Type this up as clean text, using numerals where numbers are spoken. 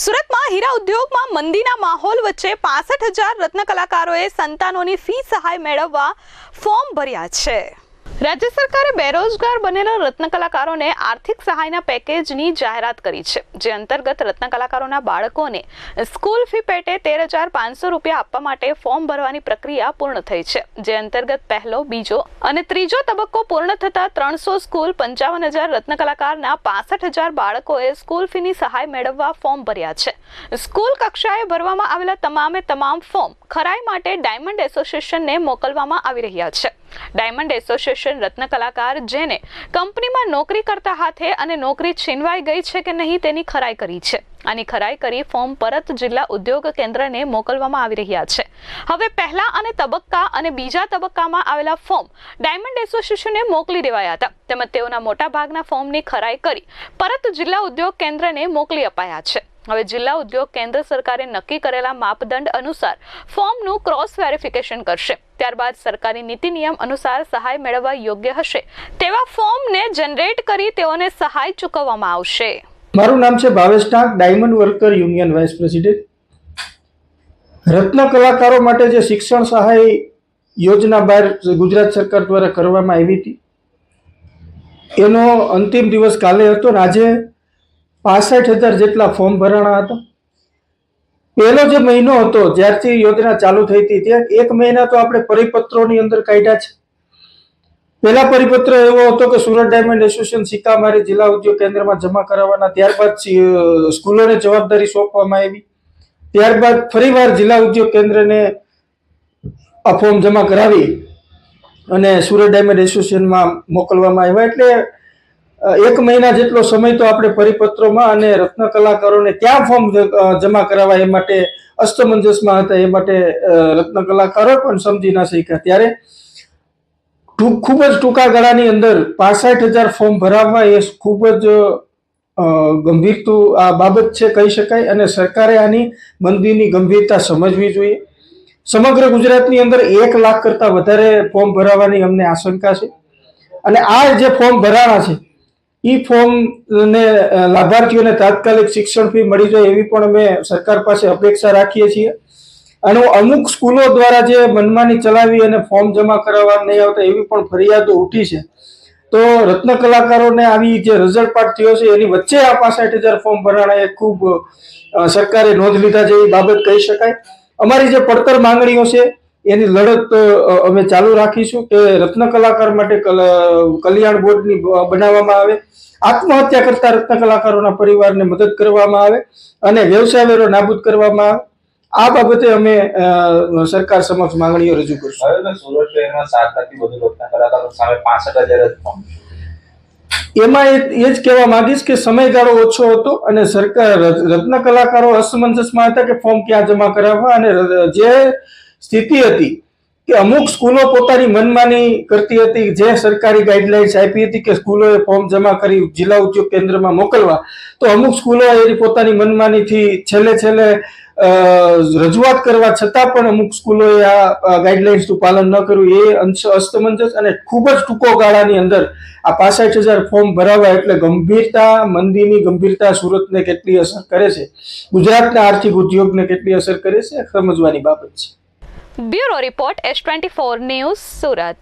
સુરતમાં હીરા ઉદ્યોગમાં મંદીના માહોલ વચ્ચે 65,000 રત્ન કલાકારોએ સંતાનોની ફી સહાય મેળવવા ફોર્મ ભર્યા છે। રાજ્ય સરકારે બેરોજગાર બનેલા રત્ન કલાકારોને આર્થિક સહાયના પેકેજની જાહેરાત કરી છે, જે અંતર્ગત રત્ન કલાકારોના બાળકોને સ્કૂલ ફી પેટે 13,500 રૂપિયા આપવા માટે ફોર્મ ભરવાની પ્રક્રિયા પૂર્ણ થઈ છે, જે અંતર્ગત પહેલો, બીજો અને ત્રીજો તબક્કો પૂર્ણ થતા 300 સ્કૂલ 55,000 રત્ન કલાકારના 65,000 બાળકોએ સ્કૂલ ફીની સહાય મેળવવા ફોર્મ ભર્યા છે। સ્કૂલ કક્ષાએ ભરવામાં આવેલા તમામ ફોર્મ ખરાઈ માટે ડાયમંડ એસોસિએશનને મોકલવામાં આવી રહ્યા છે। ડાયમંડ એસોસિએશન રત્ન કલાકાર જેને કંપનીમાં નોકરી કરતા હાથે અને નોકરી છીનવાઈ ગઈ છે કે નહીં તેની ખરાઈ કરી છે। આની ખરાઈ કરી ફોર્મ પરત જિલ્લા ઉદ્યોગ કેન્દ્રને મોકલવામાં આવી રહ્યા છે। હવે પહેલા અને તબક્કા અને બીજા તબક્કામાં આવેલા ફોર્મ ડાયમંડ એસોસિએશનને મોકલી દેવાયા હતા, તેમજ તેઓના મોટા ભાગના ફોર્મની ખરાઈ કરી પરત જિલ્લા ઉદ્યોગ કેન્દ્રને મોકલી અપાયા છે। હવે જિલ્લા ઉદ્યોગ કેન્દ્ર સરકારે નક્કી કરેલા માપદંડ અનુસાર ફોર્મનું ક્રોસ વેરિફિકેશન કરશે। ત્યારબાદ સરકારી નીતિ નિયમ અનુસાર સહાય મેળવવા યોગ્ય હશે તેવા ફોર્મને જનરેટ કરી તેઓને સહાય ચૂકવવામાં આવશે। મારું નામ છે Bhavesh Tank, diamond worker union vice president. રત્ન કલાકારો માટે જે શિક્ષણ સહાય યોજના બહાર ગુજરાત સરકાર દ્વારા કરવામાં આવી હતી, એનો અંતિમ દિવસ કાલે હતો ને આજે 65,000 જેટલા ફોર્મ ભરાણા હતા। પહેલો જે મહિનો હતો જ્યારથી યોજના ચાલુ થઈ હતી ત્યાં 1 મહિના તો આપણે પરિપત્રોની અંદર કાઢ્યા છે। પહેલા પરિપત્ર એવો હતો કે સુરત ડાયમંડ એસોસિએશન સિક્કામારી જિલ્લા ઉદ્યોગ કેન્દ્રમાં જમા કરાવવાના, ત્યારબાદ સ્કૂલોને જવાબદારી સોંપવામાં આવી, ત્યારબાદ ફરીવાર જિલ્લા ઉદ્યોગ કેન્દ્રને આ ફોર્મ જમા કરાવી અને સુરત ડાયમંડ એસોસિએશનમાં મોકલવામાં આવ્યા। એટલે 1 મહિના જેટલો સમય તો આપણે પરિપત્રોમાં અને રત્ન કલાકારોને ક્યાં ફોર્મ જમા કરાવવા એ માટે અસ્તમંજસમાં હતા, એ માટે રત્ન કલાકારો પણ સમજી ના શક્યા। ત્યારે ખૂબ જ ટૂંકા ગાળાની અંદર 65,000 ફોર્મ ભરાવવા એ ખૂબ જ ગંભીર આ બાબત છે કહી શકાય, અને સરકારે આની મંદીની ગંભીરતા સમજવી જોઈએ। સમગ્ર ગુજરાતની અંદર 1 લાખ કરતાં વધારે ફોર્મ ભરાવાની અમને આશંકા છે, અને આ જે ફોર્મ ભરાણા છે એ ફોર્મને લાભાર્થીઓને તાત્કાલિક શિક્ષણ ફી મળી જાય એવી પણ અમે સરકાર પાસે અપેક્ષા રાખીએ છીએ। અને અમુક સ્કૂલો દ્વારા જે મનમાની ચલાવી અને ફોર્મ જમા કરાવવા નહીં આવતા એવી પણ ફરિયાદો ઉઠી છે, તો રત્ન કલાકારોને આવી જે રઝળપાટ થયો છે એની વચ્ચે આ 65,000 ફોર્મ ભરાણા એ ખૂબ સરકારે નોંધ લીધા જેવી બાબત કહી શકાય। અમારી જે પડતર માંગણીઓ છે એની લડત અમે ચાલુ રાખીશું કે રત્ન કલાકાર માટે કલ્યાણ બોર્ડની બનાવવામાં આવે, આત્મહત્યા કરતા રત્ન કલાકારોના પરિવારને મદદ કરવામાં આવે અને વ્યવસાય વેરો નાબૂદ કરવામાં આવે। આ બાબતે અમે સરકાર સમક્ષ માંગણીઓ રજૂ કરશું। હવે સુરત શહેરમાં 7 લાખથી વધુ રત્ન કલાકારો સામે 65,000 ફોર્મ, એમાં એ જ કહેવા માંગીશ કે સમયગાળો ઓછો હતો અને સરકાર રત્ન કલાકારો અસમંજસમાં હતા કે ફોર્મ ક્યાં જમા કરાવવા, અને જે સ્થિતિ હતી કે અમુક સ્કૂલો પોતાની મનમાની કરતી હતી, જે સરકારી ગાઈડલાઇન્સ આપી હતી કે સ્કૂલોએ ફોર્મ જમા કરી જિલ્લા ઉદ્યોગ કેન્દ્રમાં મોકલવા, તો અમુક સ્કૂલો એની પોતાની મનમાનીથી છેલ્લે રજૂઆત કરવા છતાં પણ અમુક સ્કૂલોએ આ ગાઈડલાઇન્સનું પાલન ન કર્યું, એ અસ્તમંજસ અને ખૂબ જ ટૂંકો ગાળાની અંદર આ 65,000 ફોર્મ ભરાવા એટલે ગંભીરતા, મંદીની ગંભીરતા સુરતને કેટલી અસર કરે છે, ગુજરાતના આર્થિક ઉદ્યોગને કેટલી અસર કરે છે સમજવાની બાબત છે। Bureau report S24 news Surat.